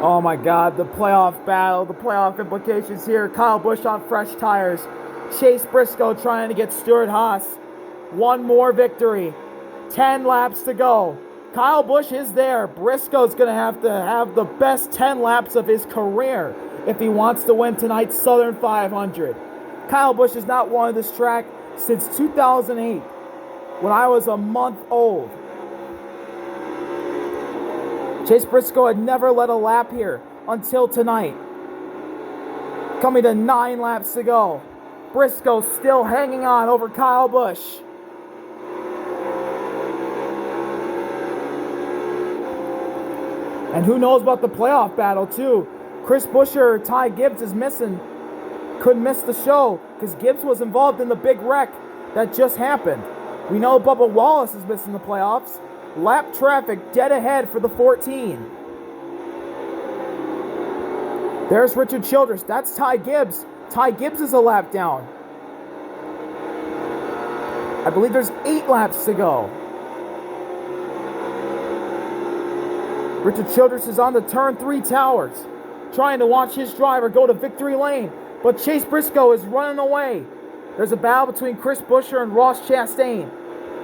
Oh my God, the playoff battle, the playoff implications here. Kyle Busch on fresh tires. Chase Briscoe trying to get Stewart Haas one more victory. 10 laps to go. Kyle Busch is there. Briscoe's going to have the best 10 laps of his career if he wants to win tonight's Southern 500. Kyle Busch has not won this track since 2008, when I was a month old. Chase Briscoe had never led a lap here until tonight. Coming to 9 laps to go. Briscoe still hanging on over Kyle Busch. And who knows about the playoff battle too. Chris Buescher or Ty Gibbs is missing. Couldn't miss the show because Gibbs was involved in the big wreck that just happened. We know Bubba Wallace is missing the playoffs. Lap traffic dead ahead for the 14. There's Richard Childress. That's Ty Gibbs. Ty Gibbs is a lap down. I believe there's 8 laps to go. Richard Childress is on the turn 3 towers, trying to watch his driver go to victory lane, but Chase Briscoe is running away. There's a battle between Chris Buescher and Ross Chastain.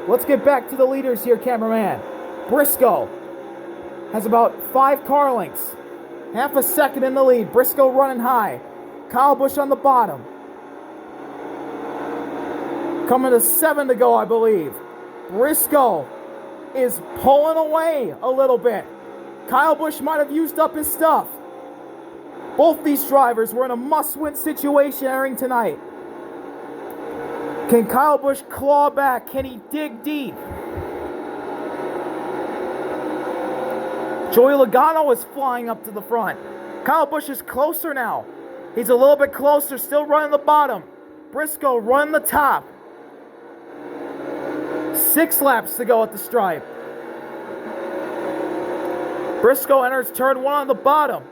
Let's get back to the leaders here, cameraman. Briscoe has about 5 car lengths. Half a second in the lead. Briscoe running high. Kyle Busch on the bottom. Coming to 7 to go, I believe. Briscoe is pulling away a little bit. Kyle Busch might have used up his stuff. Both these drivers were in a must-win situation entering tonight. Can Kyle Busch claw back? Can he dig deep? Joey Logano is flying up to the front. Kyle Busch is closer now. He's a little bit closer, still running the bottom. Briscoe running the top. 6 laps to go at the stripe. Briscoe enters turn 1 on the bottom.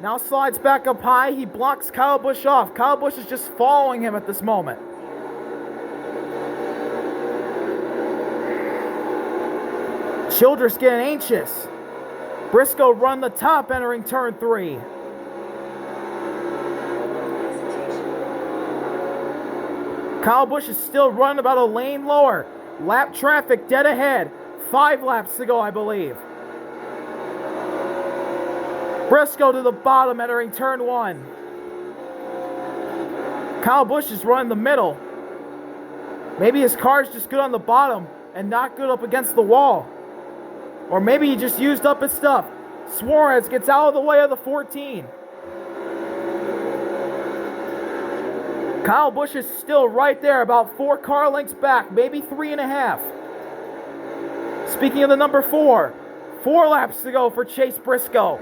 Now slides back up high. He blocks Kyle Busch off. Kyle Busch is just following him at this moment. Childress getting anxious. Briscoe run the top entering turn 3. Kyle Busch is still running about a lane lower. Lap traffic dead ahead. 5 laps to go, I believe. Briscoe to the bottom entering turn 1. Kyle Busch is running the middle. Maybe his car's just good on the bottom and not good up against the wall. Or maybe he just used up his stuff. Suarez gets out of the way of the 14. Kyle Busch is still right there, about 4 car lengths back, maybe 3.5. Speaking of the number 4, 4 laps to go for Chase Briscoe.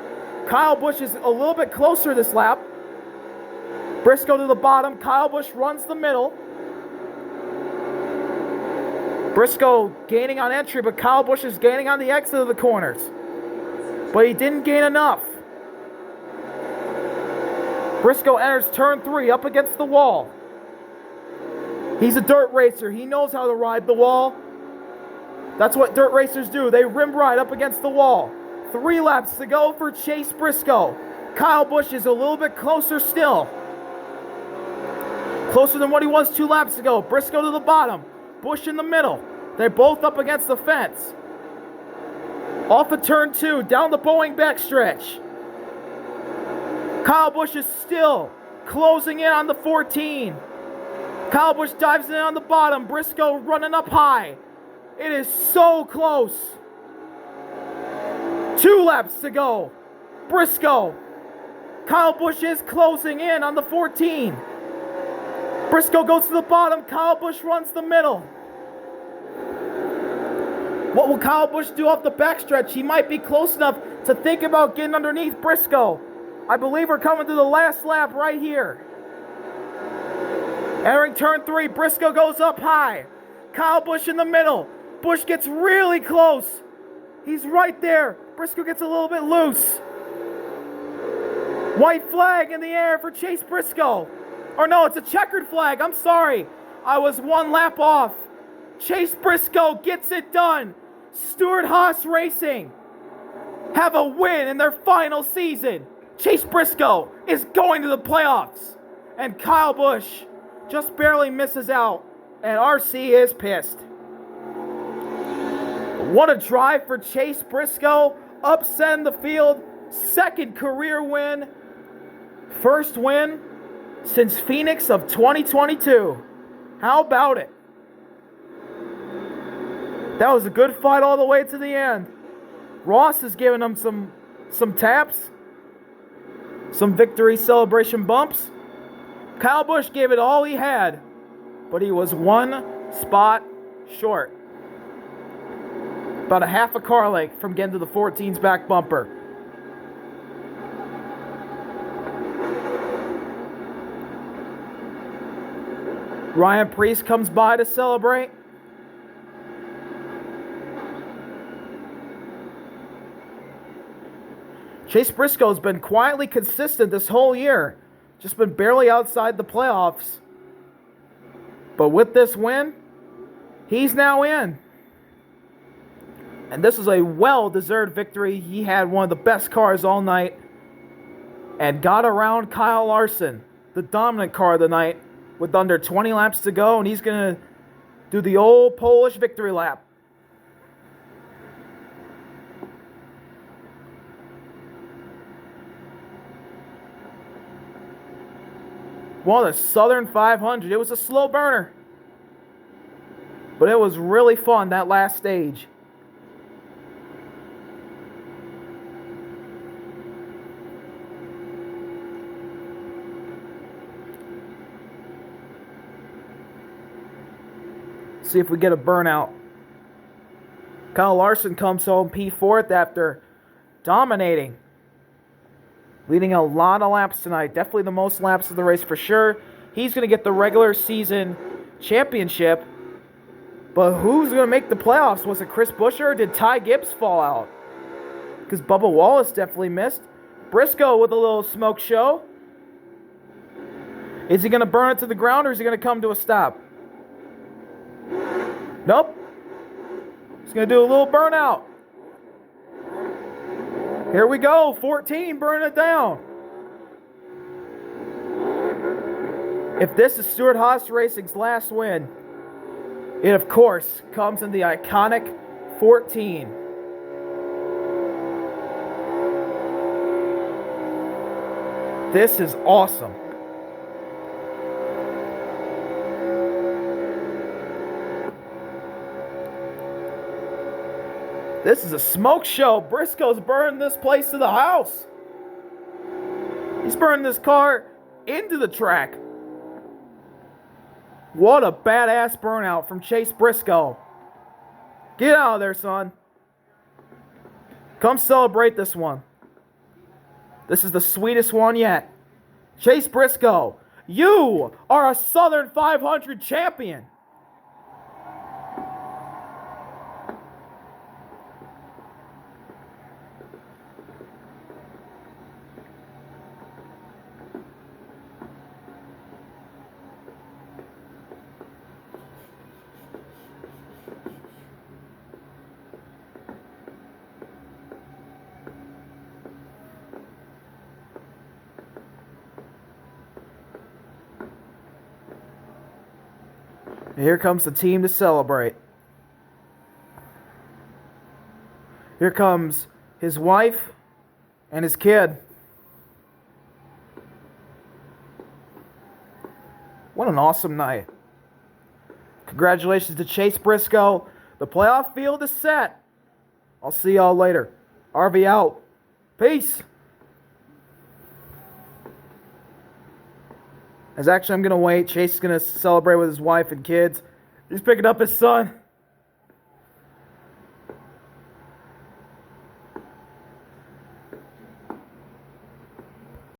Kyle Busch is a little bit closer this lap. Briscoe to the bottom. Kyle Busch runs the middle. Briscoe gaining on entry, but Kyle Busch is gaining on the exit of the corners. But he didn't gain enough. Briscoe enters turn 3 up against the wall. He's a dirt racer. He knows how to ride the wall. That's what dirt racers do. They rim ride up against the wall. 3 laps to go for Chase Briscoe. Kyle Busch is a little bit closer still. Closer than what he was 2 laps ago. Briscoe to the bottom. Busch in the middle. They're both up against the fence. Off of turn 2, down the Boeing backstretch. Kyle Busch is still closing in on the 14. Kyle Busch dives in on the bottom. Briscoe running up high. It is so close. 2 laps to go. Briscoe. Kyle Busch is closing in on the 14. Briscoe goes to the bottom. Kyle Busch runs the middle. What will Kyle Busch do off the backstretch? He might be close enough to think about getting underneath Briscoe. I believe we're coming to the last lap right here. Entering turn 3, Briscoe goes up high. Kyle Busch in the middle. Busch gets really close. He's right there. Briscoe gets a little bit loose. White flag in the air for Chase Briscoe. Or no, it's a checkered flag. I'm sorry. I was 1 lap off. Chase Briscoe gets it done. Stewart Haas Racing have a win in their final season. Chase Briscoe is going to the playoffs. And Kyle Busch just barely misses out. And RC is pissed. What a drive for Chase Briscoe. Upsetting the field. Second career win. First win since Phoenix of 2022. How about it? That was a good fight all the way to the end. Ross is giving him some taps. Some victory celebration bumps. Kyle Busch gave it all he had. But he was one spot short. About a half a car length from getting to the 14's back bumper. Ryan Preece comes by to celebrate. Chase Briscoe's been quietly consistent this whole year. Just been barely outside the playoffs. But with this win, he's now in. And this is a well-deserved victory. He had one of the best cars all night. And got around Kyle Larson, the dominant car of the night, with under 20 laps to go. And he's going to do the old Polish victory lap. Well, the Southern 500, it was a slow burner. But it was really fun, that last stage. See if we get a burnout. Kyle Larson comes home P4th after dominating. Leading a lot of laps tonight. Definitely the most laps of the race for sure. He's going to get the regular season championship. But who's going to make the playoffs? Was it Chris Buescher or did Ty Gibbs fall out? Because Bubba Wallace definitely missed. Briscoe with a little smoke show. Is he going to burn it to the ground or is he going to come to a stop? Nope. He's going to do a little burnout. Here we go. 14, burn it down. If this is Stewart Haas Racing's last win, it of course comes in the iconic 14. This is awesome. This is a smoke show. Briscoe's burning this place to the house. He's burning this car into the track. What a badass burnout from Chase Briscoe. Get out of there, son. Come celebrate this one. This is the sweetest one yet. Chase Briscoe, you are a Southern 500 champion. And here comes the team to celebrate. Here comes his wife and his kid. What an awesome night. Congratulations to Chase Briscoe. The playoff field is set. I'll see y'all later. RV out. Peace. I'm going to wait. Chase is going to celebrate with his wife and kids. He's picking up his son.